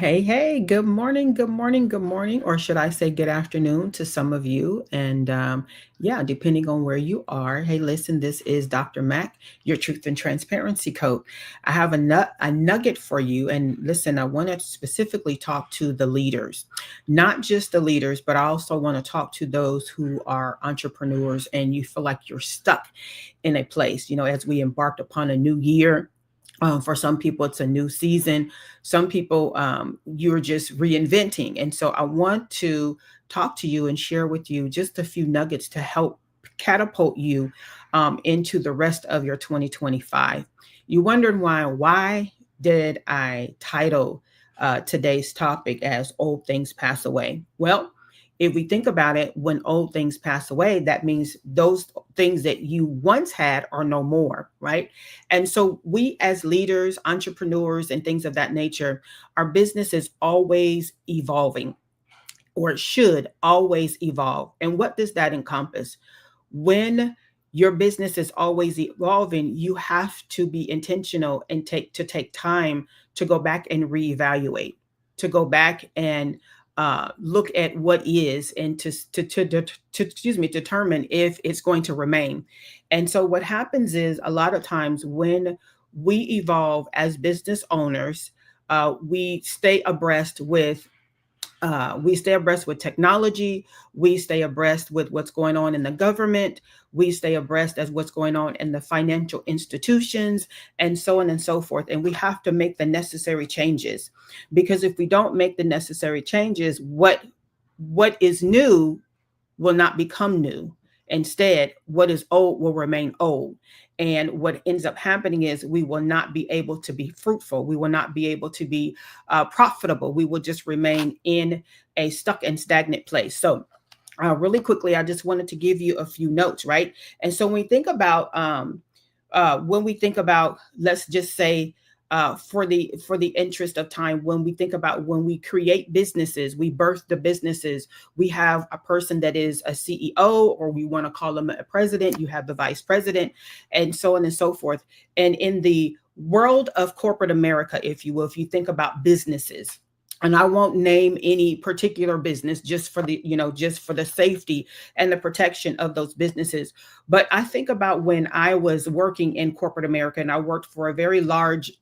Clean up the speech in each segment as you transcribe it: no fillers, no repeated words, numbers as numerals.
Hey, hey, good morning, good morning, good morning, or should I say good afternoon to some of you? Yeah, depending on where you are. Hey, listen, this is Dr. Mack, your truth and transparency coach. I have a nugget for you. And listen, I want to specifically talk to the leaders, not just the leaders, but I also want to talk to those who are entrepreneurs and you feel like you're stuck in a place, as we embarked upon a new year. For some people, it's a new season. Some people, you're just reinventing. And so I want to talk to you and share with you just a few nuggets to help catapult you into the rest of your 2025. You wondering why did I title today's topic as Old Things Pass Away? Well, if we think about it, when old things pass away, that means those things that you once had are no more, right? And so we as leaders, entrepreneurs, and things of that nature, our business is always evolving, or it should always evolve. And what does that encompass? When your business is always evolving, you have to be intentional and take time to go back and reevaluate, to go back and look at what is, and to determine if it's going to remain. And so what happens is a lot of times when we evolve as business owners, we stay abreast with technology. We stay abreast with what's going on in the government. We stay abreast as what's going on in the financial institutions, and so on and so forth. And we have to make the necessary changes, because if we don't make the necessary changes, what is new will not become new. Instead, what is old will remain old. And what ends up happening is we will not be able to be fruitful. We will not be able to be profitable. We will just remain in a stuck and stagnant place. So, really quickly, I just wanted to give you a few notes, right? And so when we think about, let's just say, for the interest of time, when we think about when we create businesses, we birth the businesses. We have a person that is a CEO, or we want to call them a president. You have the vice president, and so on and so forth. And in the world of corporate America, if you will, if you think about businesses, and I won't name any particular business just for the safety and the protection of those businesses. But I think about when I was working in corporate America, and I worked for a very large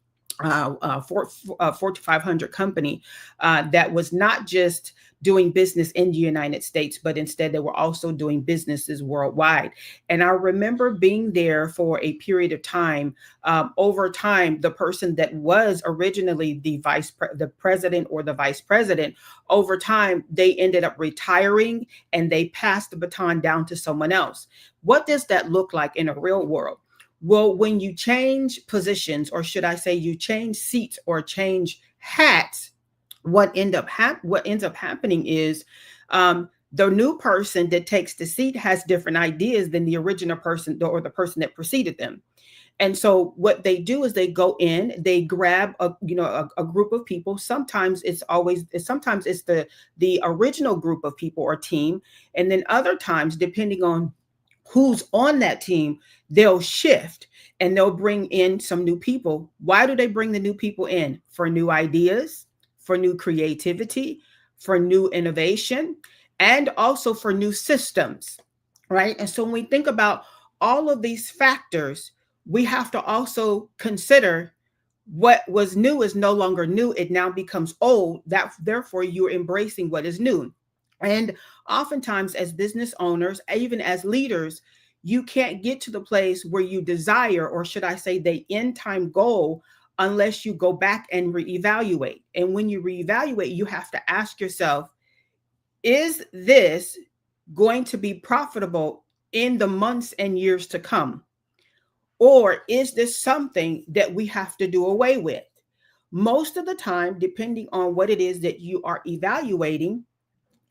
Fortune 500 company that was not just doing business in the United States, but instead they were also doing businesses worldwide. And I remember being there for a period of time. Over time, the person that was originally the president or the vice president, over time they ended up retiring and they passed the baton down to someone else. What does that look like in a real world? Well, when you change positions, or should I say you change seats or change hats, what ends up happening is the new person that takes the seat has different ideas than the original person or the person that preceded them. And so what they do is they go in, they grab a group of people. Sometimes it's the original group of people or team, and then other times, depending on who's on that team, they'll shift and they'll bring in some new people. Why do they bring the new people in? For new ideas, for new creativity, for new innovation, and also for new systems, right? And so when we think about all of these factors, we have to also consider what was new is no longer new. It now becomes old. That therefore you're embracing what is new. And oftentimes, as business owners, even as leaders, you can't get to the place where you desire, or should I say, the end time goal, unless you go back and reevaluate. And when you reevaluate, you have to ask yourself, is this going to be profitable in the months and years to come? Or is this something that we have to do away with? Most of the time, depending on what it is that you are evaluating,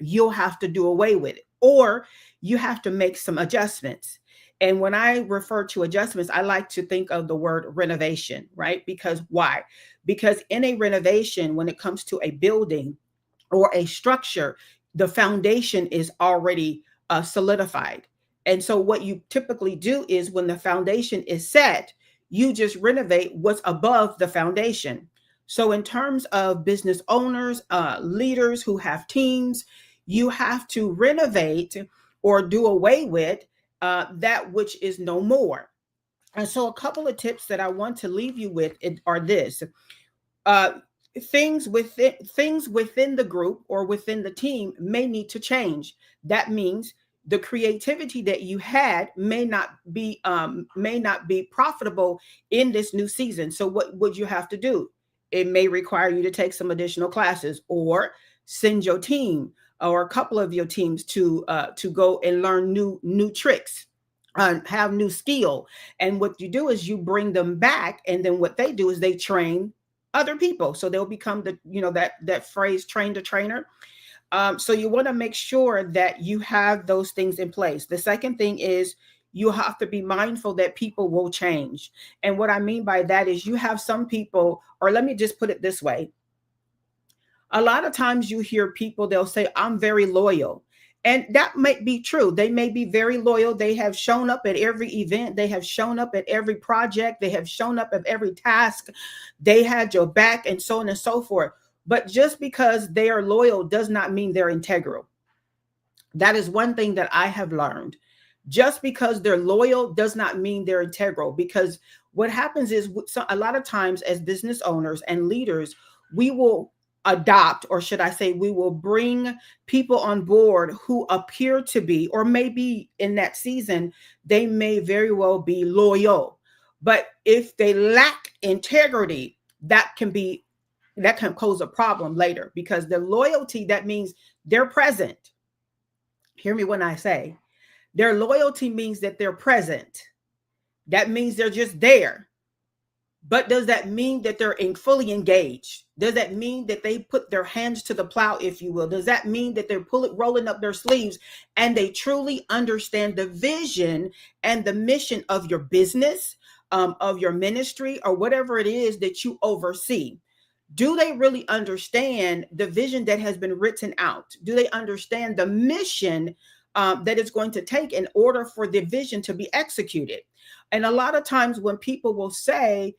you'll have to do away with it, or you have to make some adjustments. And when I refer to adjustments, I like to think of the word renovation, right? Because why? Because in a renovation, when it comes to a building or a structure, the foundation is already solidified. And so what you typically do is when the foundation is set, you just renovate what's above the foundation. So, in terms of business owners, leaders who have teams, you have to renovate or do away with that which is no more. And so, a couple of tips that I want to leave you with are this: uh, things within the group or within the team may need to change. That means the creativity that you had may not be profitable in this new season. So what would you have to do? It may require you to take some additional classes, or send your team or a couple of your teams to go and learn new tricks, have new skill. And what you do is you bring them back, and then what they do is they train other people, so they'll become that phrase, train the trainer. So you want to make sure that you have those things in place. The second thing is you have to be mindful that people will change. And what I mean by that is you have some people, or let me just put it this way: a lot of times you hear people, they'll say, I'm very loyal. And that might be true. They may be very loyal. They have shown up at every event. They have shown up at every project. They have shown up at every task. They had your back, and so on and so forth. But just because they are loyal does not mean they're integral. That is one thing that I have learned. Just because they're loyal does not mean they're integral, because what happens is, a lot of times as business owners and leaders, we will adopt, or should I say, we will bring people on board who appear to be, or maybe in that season, they may very well be loyal. But if they lack integrity, that can cause a problem later, because the loyalty, that means they're present. Hear me when I say their loyalty means that they're present. That means they're just there. But does that mean that they're fully engaged? Does that mean that they put their hands to the plow, if you will? Does that mean that they're rolling up their sleeves and they truly understand the vision and the mission of your business, of your ministry, or whatever it is that you oversee? Do they really understand the vision that has been written out? Do they understand the mission that it's going to take in order for the vision to be executed? And a lot of times when people will say,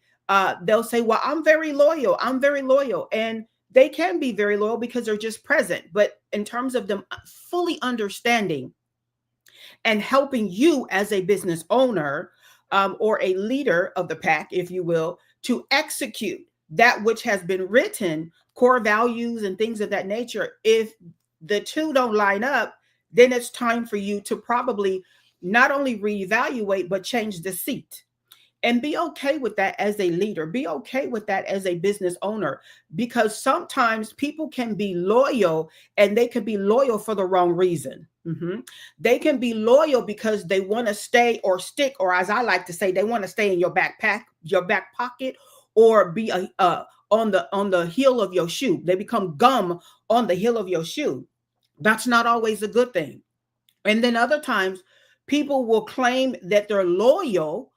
they'll say, well, I'm very loyal. I'm very loyal. And they can be very loyal because they're just present. But in terms of them fully understanding and helping you as a business owner, or a leader of the pack, if you will, to execute that which has been written, core values and things of that nature, if the two don't line up, then it's time for you to probably not only reevaluate, but change the seat. And be okay with that as a leader. Be okay with that as a business owner, because sometimes people can be loyal, and they can be loyal for the wrong reason. They can be loyal because they want to stay or stick, or as I like to say, they want to stay in your back pocket, or be on the heel of your shoe. They become gum on the heel of your shoe. That's not always a good thing. And then other times, people will claim that they're loyal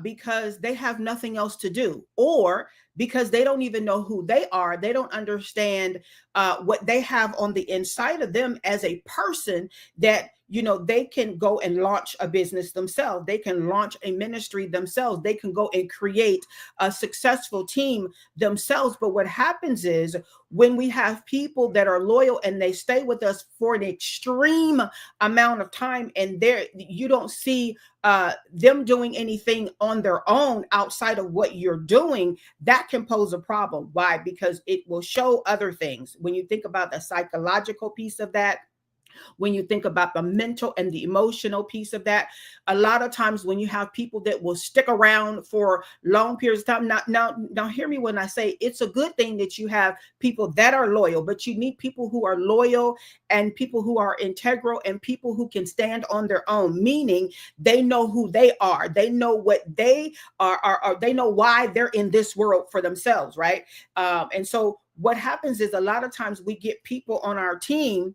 because they have nothing else to do, or because they don't even know who they are. They don't understand what they have on the inside of them as a person, that they can go and launch a business themselves. They can launch a ministry themselves. They can go and create a successful team themselves. But what happens is, when we have people that are loyal and they stay with us for an extreme amount of time, and you don't see them doing anything on their own outside of what you're doing, that can pose a problem. Why? Because it will show other things. When you think about the psychological piece of that, when you think about the mental and the emotional piece of that, a lot of times when you have people that will stick around for long periods of time, now hear me when I say it's a good thing that you have people that are loyal, but you need people who are loyal, and people who are integral, and people who can stand on their own, meaning they know who they are. They know what they are they know why they're in this world for themselves, right? And so what happens is, a lot of times we get people on our team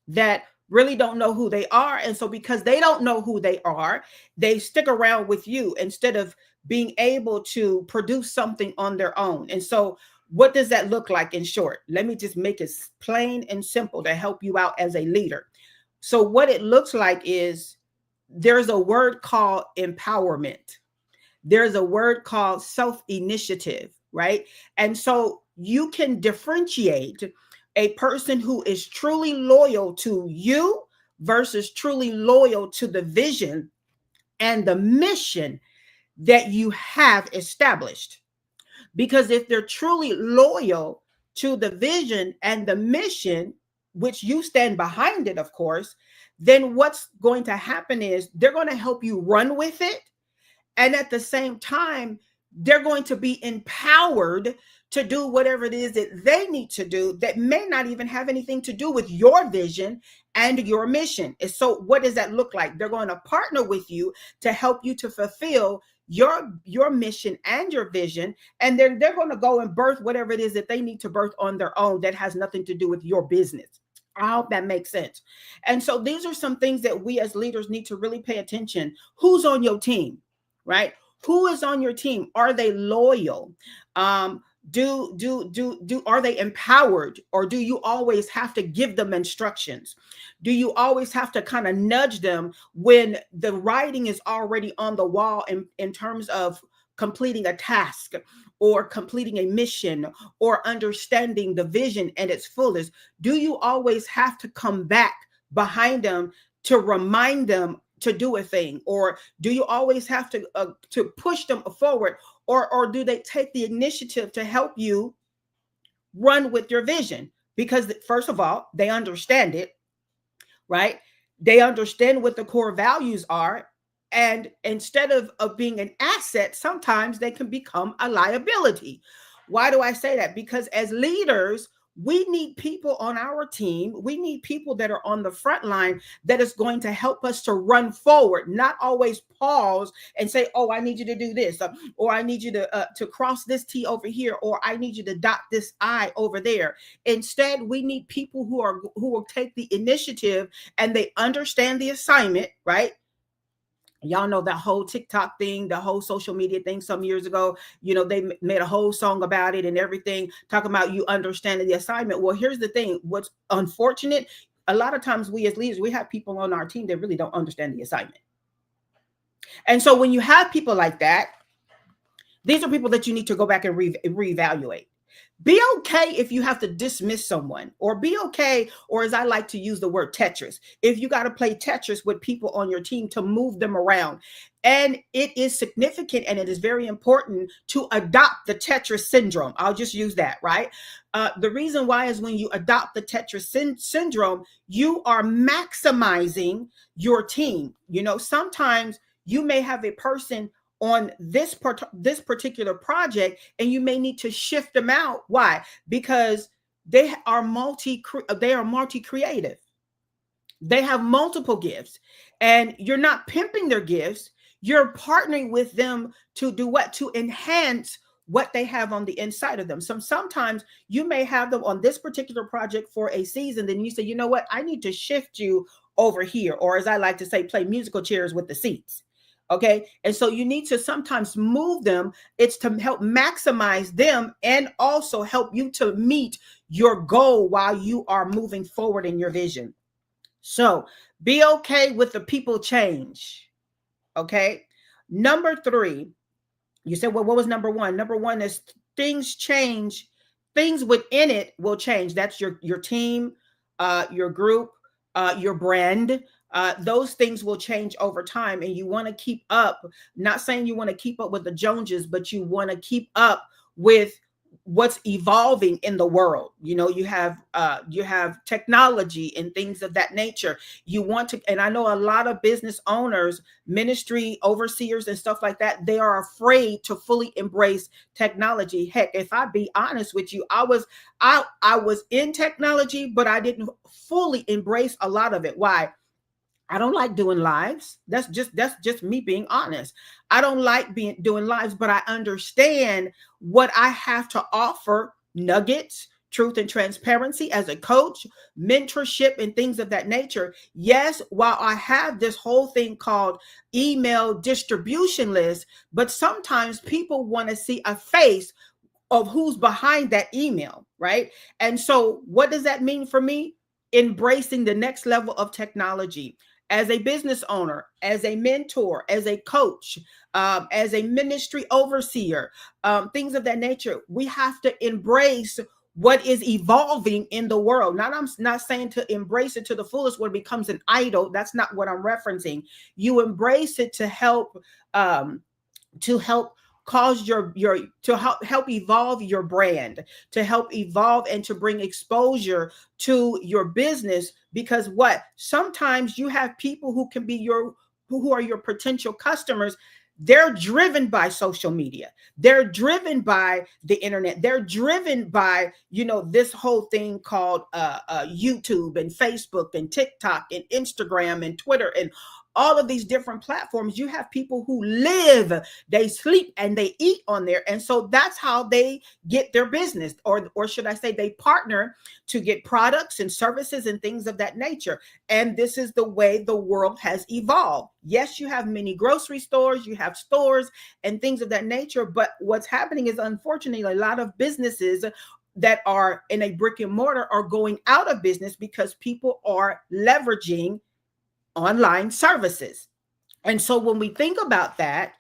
that really don't know who they are. And so because they don't know who they are, they stick around with you instead of being able to produce something on their own. And so what does that look like in short? Let me just make it plain and simple to help you out as a leader. So what it looks like is, there's a word called empowerment. There's a word called self-initiative, right? And so you can differentiate a person who is truly loyal to you versus truly loyal to the vision and the mission that you have established. Because if they're truly loyal to the vision and the mission, which you stand behind it, of course, then what's going to happen is they're going to help you run with it. And at the same time, they're going to be empowered to do whatever it is that they need to do that may not even have anything to do with your vision and your mission. And so what does that look like? They're going to partner with you to help you to fulfill your mission and your vision, and they're going to go and birth whatever it is that they need to birth on their own that has nothing to do with your business. I hope that makes sense. And so these are some things that we as leaders need to really pay attention. Who's on your team, right? Who is on your team? Are they loyal? Are they empowered, or do you always have to give them instructions? Do you always have to kind of nudge them when the writing is already on the wall in terms of completing a task or completing a mission or understanding the vision and its fullest? Do you always have to come back behind them to remind them to do a thing, or do you always have to push them forward, or do they take the initiative to help you run with your vision? Because first of all, they understand it, right? They understand what the core values are. And instead of being an asset, sometimes they can become a liability. Why do I say that? Because as leaders, we need people on our team. We need people that are on the front line that is going to help us to run forward, not always pause and say, oh, I need you to do this, or I need you to cross this T over here, or I need you to dot this I over there. Instead, we need people who will take the initiative and they understand the assignment, right? Y'all know that whole TikTok thing, the whole social media thing some years ago. They made a whole song about it and everything, talking about you understanding the assignment. Well, here's the thing. What's unfortunate, a lot of times we as leaders, we have people on our team that really don't understand the assignment. And so when you have people like that, these are people that you need to go back and reevaluate. Be okay if you have to dismiss someone, or be okay, or as I like to use the word Tetris, if you got to play Tetris with people on your team to move them around. And it is significant and it is very important to adopt the Tetris syndrome. I'll just use that, right? The reason why is when you adopt the Tetris syndrome, you are maximizing your team. Sometimes you may have a person on this particular project, and you may need to shift them out. Why? Because they are multi-creative. They have multiple gifts, and you're not pimping their gifts. You're partnering with them to do what? To enhance what they have on the inside of them. Sometimes you may have them on this particular project for a season, then you say, you know what? I need to shift you over here, or as I like to say, play musical chairs with the seats. Okay. And so you need to sometimes move them. It's to help maximize them and also help you to meet your goal while you are moving forward in your vision. So be okay with the people change. Okay. Number 3, you said, well, what was number 1? Number 1 is things change. Things within it will change. That's your team, your group, your brand. Those things will change over time, and you want to keep up. Not saying you want to keep up with the Joneses, but you want to keep up with what's evolving in the world. You have technology and things of that nature. You want to, and I know a lot of business owners, ministry overseers and stuff like that, they are afraid to fully embrace technology. Heck, if I be honest with you, I was in technology, but I didn't fully embrace a lot of it. Why? I don't like doing lives. That's just me being honest. I don't like doing lives, but I understand what I have to offer: nuggets, truth and transparency as a coach, mentorship, and things of that nature. Yes, while I have this whole thing called email distribution list, but sometimes people want to see a face of who's behind that email, right? And so what does that mean for me? Embracing the next level of technology. as a business owner, as a mentor, as a coach, as a ministry overseer, things of that nature. We have to embrace what is evolving in the world. Not, I'm not saying to embrace it to the fullest where it becomes an idol. That's not what I'm referencing. You embrace it um, to help cause your to help evolve your brand, to help evolve and to bring exposure to your business. Because what, sometimes you have people who can be your, who are your potential customers. They're driven by social media, they're driven by the internet, they're driven by, this whole thing called YouTube and Facebook and TikTok and Instagram and Twitter and all of these different platforms. You have people who live, they sleep and they eat on there. And so that's how they get their business, or should I say they partner to get products and services and things of that nature. And this is the way the world has evolved. Yes, you have many grocery stores, you have stores and things of that nature. But what's happening is, unfortunately, a lot of businesses that are in a brick and mortar are going out of business because people are leveraging online services. And so when we think about that,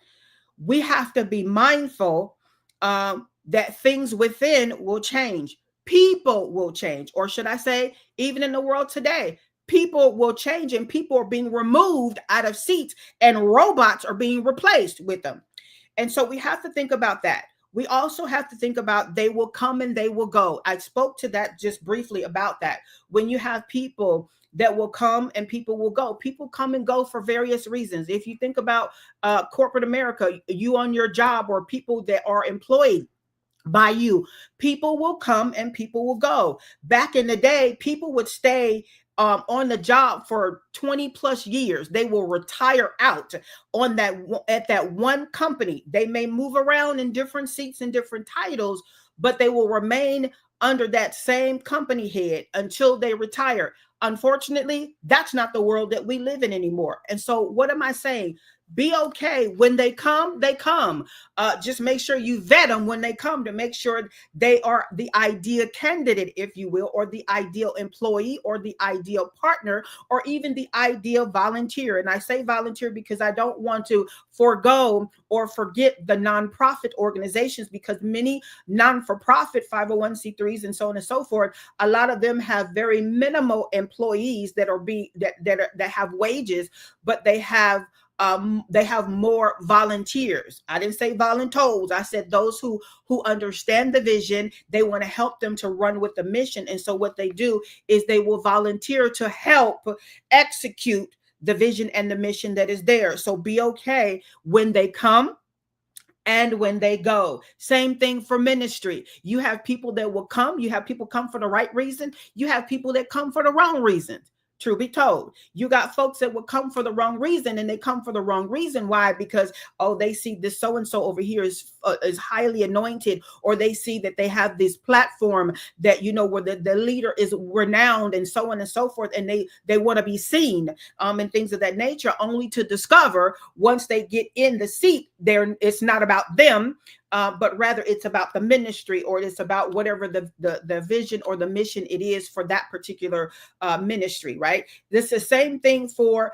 we have to be mindful that things within will change. People will change, or should I say, even in the world today, people will change, and people are being removed out of seats and robots are being replaced with them. And so we have to think about that. We also have to think about they will come and they will go. I spoke to that just briefly about that. When you have people that will come and people will go, people come and go for various reasons. If you think about corporate America, you on your job, or people that are employed by you, people will come and people will go. Back in the day, people would stay on the job for 20 plus years. They will retire out on that, at that one company. They may move around in different seats and different titles, but they will remain under that same company head until they retire. Unfortunately, that's not the world that we live in anymore. And so what am I saying? Be okay. When they come, they come. Just make sure you vet them when they come, to make sure they are the ideal candidate, if you will, or the ideal employee, or the ideal partner, or even the ideal volunteer. And I say volunteer because I don't want to forego or forget the nonprofit organizations, because many non-for-profit 501c3s and so on and so forth, a lot of them have very minimal employees that are that have wages, but they have more volunteers. I didn't say voluntoes. I said those who understand the vision. They want to help them to run with the mission. And so what they do is they will volunteer to help execute the vision and the mission that is there. So be okay when they come and when they go. Same thing for ministry. You have people that will come. You have people come for the right reason. You have people that come for the wrong reasons. True be told, you got folks that will come for the wrong reason, and they come for the wrong reason. Why? Because, oh, they see this so-and-so over here is highly anointed, or they see that they have this platform that, where the leader is renowned and so on and so forth. And they want to be seen and things of that nature, only to discover once they get in the seat there, it's not about them. But rather it's about the ministry, or it's about whatever the vision or the mission it is for that particular ministry, right? This is the same thing for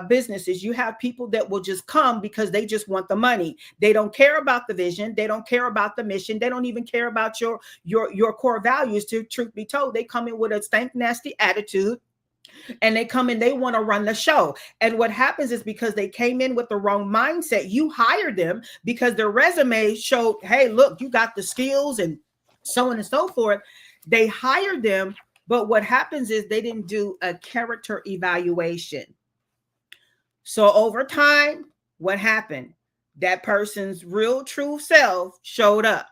businesses. You have people that will just come because they just want the money. They don't care about the vision. They don't care about the mission. They don't even care about your core values. To truth be told, they come in with a stank nasty attitude, and they come in, they want to run the show. And what happens is, because they came in with the wrong mindset, you hire them because their resume showed, hey, look, you got the skills and so on and so forth. They hired them, but what happens is they didn't do a character evaluation. So over time, what happened? That person's real true self showed up.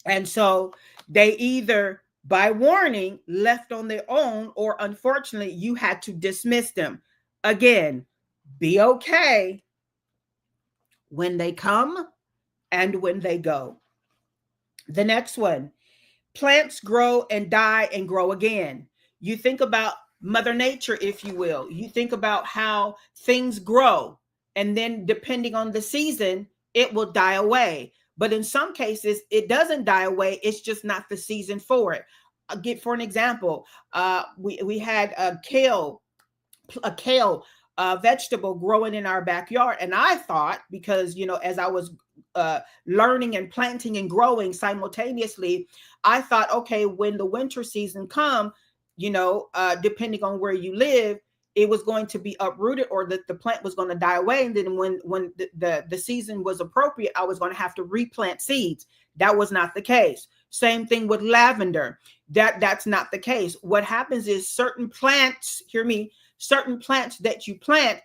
And so they either, by warning, left on their own, or unfortunately, you had to dismiss them. Again, be okay when they come and when they go. The next one, plants grow and die and grow again. You think about Mother Nature, if you will. You think about how things grow, and then depending on the season, it will die away. But in some cases, it doesn't die away. It's just not the season for it. For an example, we had a kale vegetable growing in our backyard. And I thought, because, as I was learning and planting and growing simultaneously, I thought, okay, when the winter season come, depending on where you live, it was going to be uprooted, or that the plant was going to die away. And then when the season was appropriate, I was going to have to replant seeds. That was not the case. Same thing with lavender. That's not the case. What happens is certain plants, hear me, certain plants that you plant,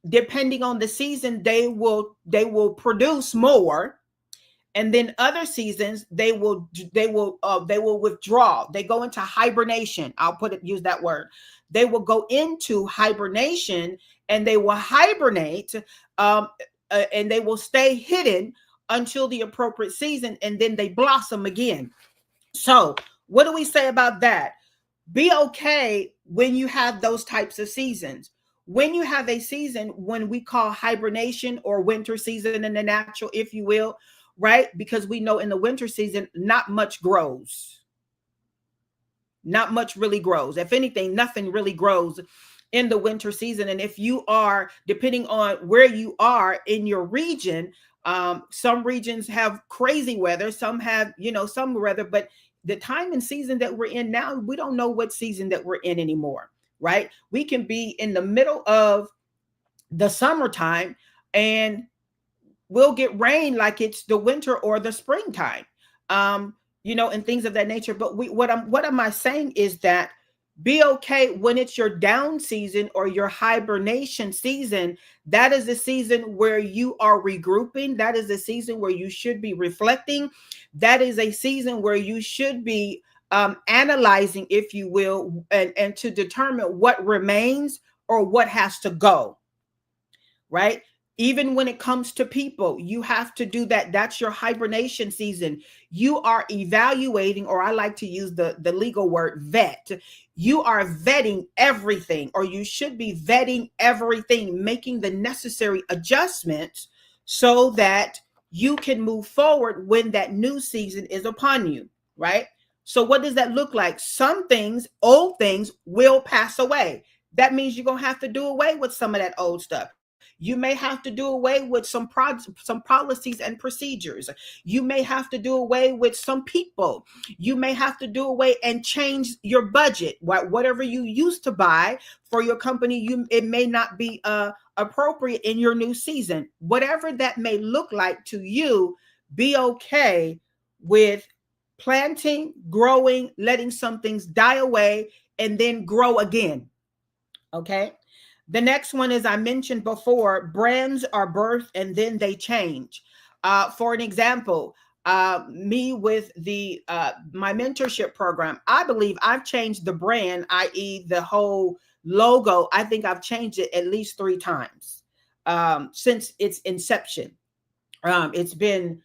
depending on the season, they will produce more. And then other seasons, they will withdraw. They go into hibernation. Use that word. They will go into hibernation, and they will hibernate, and they will stay hidden until the appropriate season, and then they blossom again. So what do we say about that? Be okay when you have those types of seasons. When you have a season when we call hibernation, or winter season in the natural, if you will, right? Because we know in the winter season, not much grows. Not much really grows. If anything, nothing really grows in the winter season. And if you are, depending on where you are in your region, some regions have crazy weather, some have, some weather, but the time and season that we're in now, we don't know what season that we're in anymore, right? We can be in the middle of the summertime and we'll get rain like it's the winter or the springtime, and things of that nature. But what am I saying is that be okay when it's your down season or your hibernation season. That is the season where you are regrouping. That is the season where you should be reflecting. That is a season where you should be analyzing, if you will, and to determine what remains or what has to go, right? Even when it comes to people, you have to do that. That's your hibernation season. You are evaluating, or I like to use the legal word vet. You are vetting everything, or you should be vetting everything, making the necessary adjustments so that you can move forward when that new season is upon you, right? So what does that look like? Some things, old things, will pass away. That means you're going to have to do away with some of that old stuff. You may have to do away with some policies and procedures. You may have to do away with some people. You may have to do away and change your budget. Whatever you used to buy for your company, it may not be appropriate in your new season. Whatever that may look like to you, be okay with planting, growing, letting some things die away, and then grow again. Okay. The next one, as I mentioned before, brands are birthed and then they change. For an example, me with my mentorship program, I believe I've changed the brand, i.e. the whole logo. I think I've changed it at least 3 times since its inception. It's been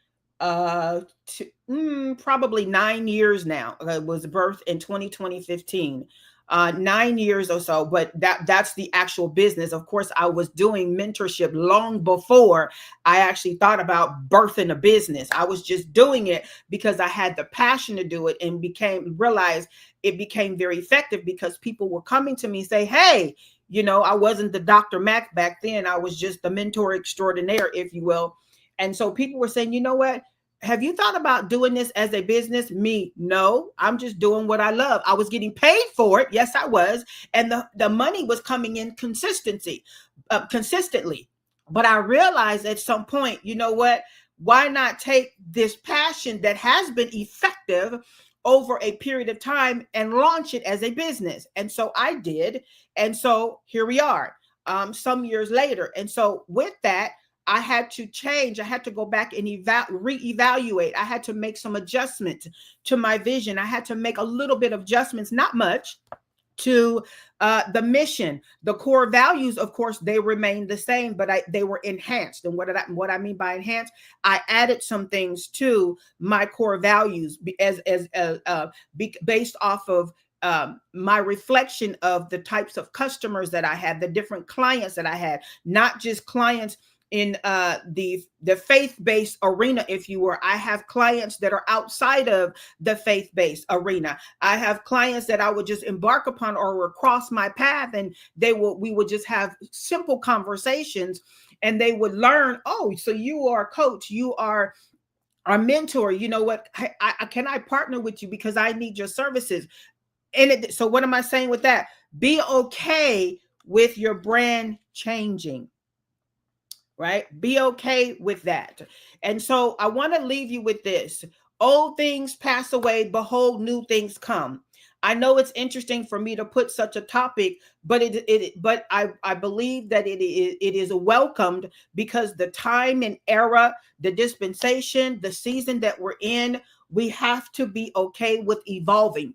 probably 9 years now. It was birthed in 2015. 9 years or so, but that's the actual business. Of course, I was doing mentorship long before I actually thought about birthing a business. I was just doing it because I had the passion to do it, and realized it became very effective because people were coming to me and say, hey, I wasn't the Dr. Mac back then. I was just the mentor extraordinaire, if you will. And so people were saying, you know what? Have you thought about doing this as a business? Me, no, I'm just doing what I love. I was getting paid for it. Yes, I was. And the money was coming in consistently. But I realized at some point, you know what? Why not take this passion that has been effective over a period of time and launch it as a business? And so I did. And so here we are, some years later. And so with that, I had to change. I had to go back and reevaluate. I had to make some adjustments to my vision. I had to make a little bit of adjustments, not much, to the mission. The core values, of course, they remained the same, but they were enhanced. And what I mean by enhanced, I added some things to my core values based off of my reflection of the types of customers that I had, the different clients that I had, not just clients in the faith-based arena, if you were. I have clients that are outside of the faith-based arena. I have clients that I would just embark upon or would cross my path, and we would just have simple conversations, and they would learn, oh, so you are a coach, you are our mentor. You know what, can I partner with you because I need your services? So what am I saying with that? Be okay with your brand changing, right? Be okay with that. And so I want to leave you with this. Old things pass away, behold, new things come. I know it's interesting for me to put such a topic, but I believe that it is welcomed because the time and era, the dispensation, the season that we're in, we have to be okay with evolving.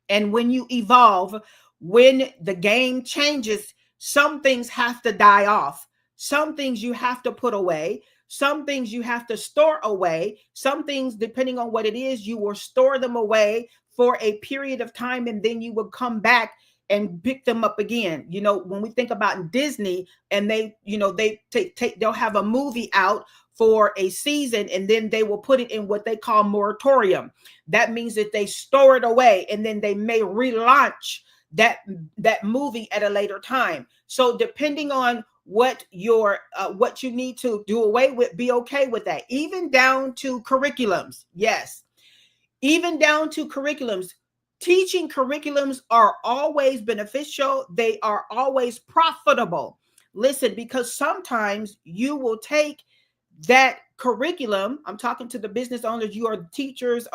And when you evolve, when the game changes, some things have to die off. Some things you have to put away. Some things you have to store away. Some things, depending on what it is, you will store them away for a period of time, and then you will come back and pick them up again. You know, when we think about Disney, and they'll have a movie out for a season, and then they will put it in what they call moratorium. That means that they store it away, and then they may relaunch that movie at a later time. So depending on what you need to do away with, be okay with that. Even down to curriculums. Yes, even down to curriculums. Teaching curriculums are always beneficial. They are always profitable. Listen, because sometimes you will take that curriculum. I'm talking to the business owners. You are teachers,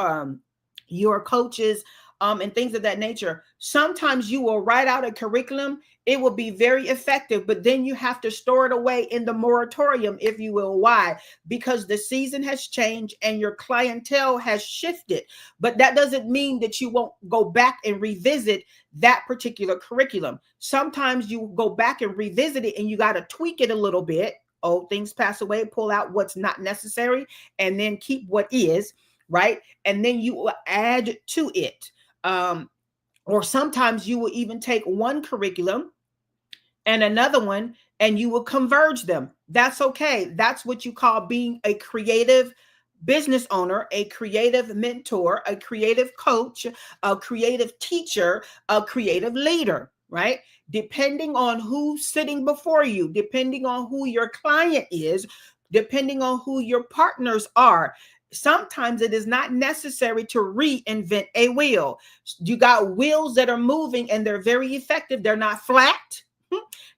you are coaches, and things of that nature. Sometimes you will write out a curriculum. It will be very effective, but then you have to store it away in the moratorium, if you will. Why? Because the season has changed and your clientele has shifted. But that doesn't mean that you won't go back and revisit that particular curriculum. Sometimes you go back and revisit it, and you got to tweak it a little bit. Old things pass away, pull out what's not necessary, and then keep what is, right? And then you will add to it. Or sometimes you will even take one curriculum and another one, and you will converge them. That's okay. That's what you call being a creative business owner, a creative mentor, a creative coach, a creative teacher, a creative leader, right? Depending on who's sitting before you, depending on who your client is, depending on who your partners are. Sometimes it is not necessary to reinvent a wheel. You got wheels that are moving and they're very effective. They're not flat.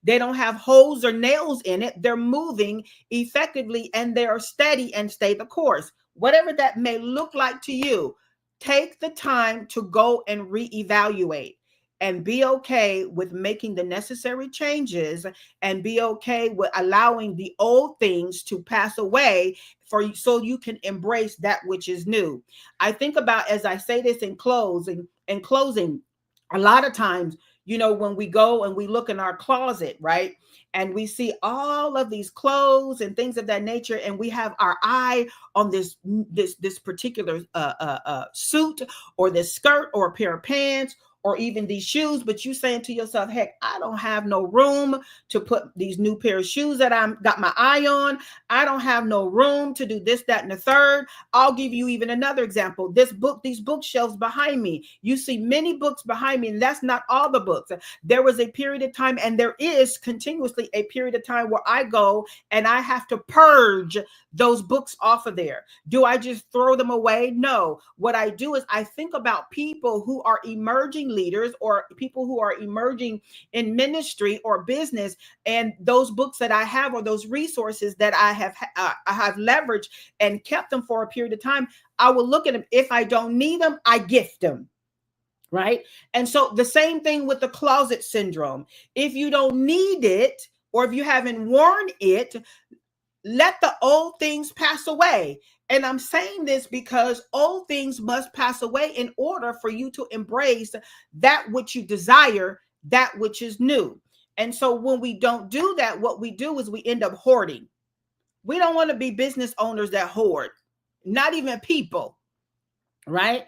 They don't have holes or nails in it. They're moving effectively, and they are steady and stay the course. Whatever that may look like to you, take the time to go and reevaluate and be okay with making the necessary changes, and be okay with allowing the old things to pass away for you, so you can embrace that which is new. I think about, as I say this in closing, a lot of times, when we go and we look in our closet, right? And we see all of these clothes and things of that nature, and we have our eye on this particular suit, or this skirt, or a pair of pants, or even these shoes. But you saying to yourself, heck, I don't have no room to put these new pair of shoes that I'm got my eye on. I don't have no room to do this, that, and the third. I'll give you even another example. These bookshelves behind me, you see many books behind me, and that's not all the books. There was a period of time, and there is continuously a period of time, where I go and I have to purge those books off of there. Do I just throw them away? No. What I do is I think about people who are emerging leaders, or people who are emerging in ministry or business, and those books that I have, or those resources that I have leveraged and kept them for a period of time. I will look at them. If I don't need them, I gift them. Right. And so the same thing with the closet syndrome. If you don't need it, or if you haven't worn it, let the old things pass away. And I'm saying this because old things must pass away in order for you to embrace that which you desire, that which is new. And so when we don't do that, what we do is we end up hoarding. We don't want to be business owners that hoard, not even people, right?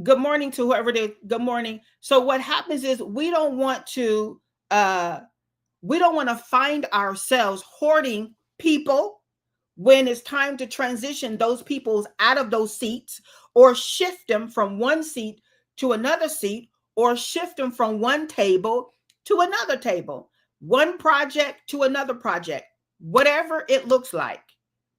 Good morning to whoever it is. Good morning. So what happens is we don't want to find ourselves hoarding people when it's time to transition those peoples out of those seats, or shift them from one seat to another seat, or shift them from one table to another table, one project to another project, whatever it looks like.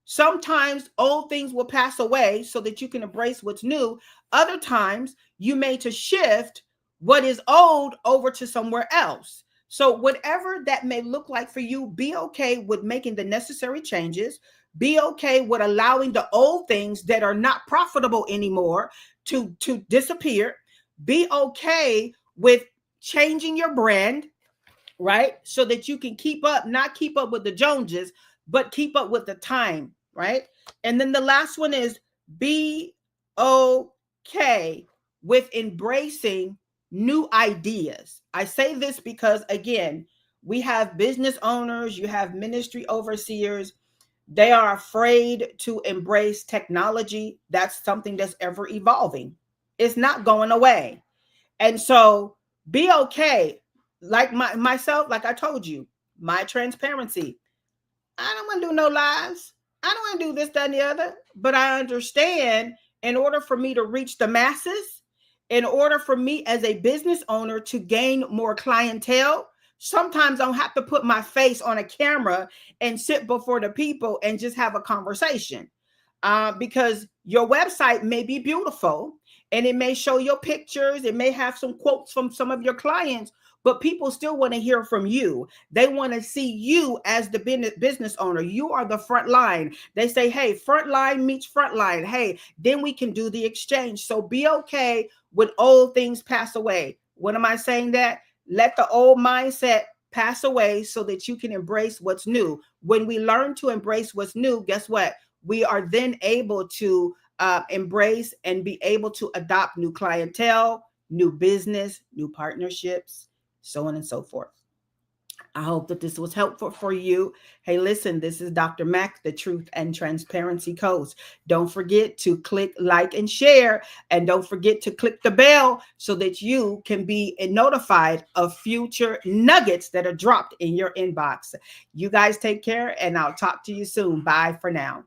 Sometimes old things will pass away so that you can embrace what's new. Other times you may to shift what is old over to somewhere else. So whatever that may look like for you, be okay with making the necessary changes. Be okay with allowing the old things that are not profitable anymore to disappear. Be okay with changing your brand, right? So that you can keep up, not keep up with the Joneses, but keep up with the time, right? And then the last one is be okay with embracing new ideas. I say this because, again, we have business owners, you have ministry overseers. They are afraid to embrace technology. That's something that's ever evolving. It's not going away. And so be okay. Like myself, like I told you, my transparency. I don't want to do no lies. I don't want to do this, that, and the other. But I understand, in order for me to reach the masses, in order for me as a business owner to gain more clientele, sometimes I don't have to put my face on a camera and sit before the people and just have a conversation. Because your website may be beautiful and it may show your pictures, it may have some quotes from some of your clients, but people still want to hear from you. They want to see you as the business owner. You are the front line. They say, hey, front line meets front line. Hey, then we can do the exchange. So be okay when old things pass away. When am I saying that? Let the old mindset pass away so that you can embrace what's new. When we learn to embrace what's new, guess what? We are then able to embrace and be able to adopt new clientele, new business, new partnerships, so on and so forth. I hope that this was helpful for you. Hey, listen, this is Dr. Mack, the Truth and Transparency Coach. Don't forget to click like and share, and don't forget to click the bell so that you can be notified of future nuggets that are dropped in your inbox. You guys take care, and I'll talk to you soon. Bye for now.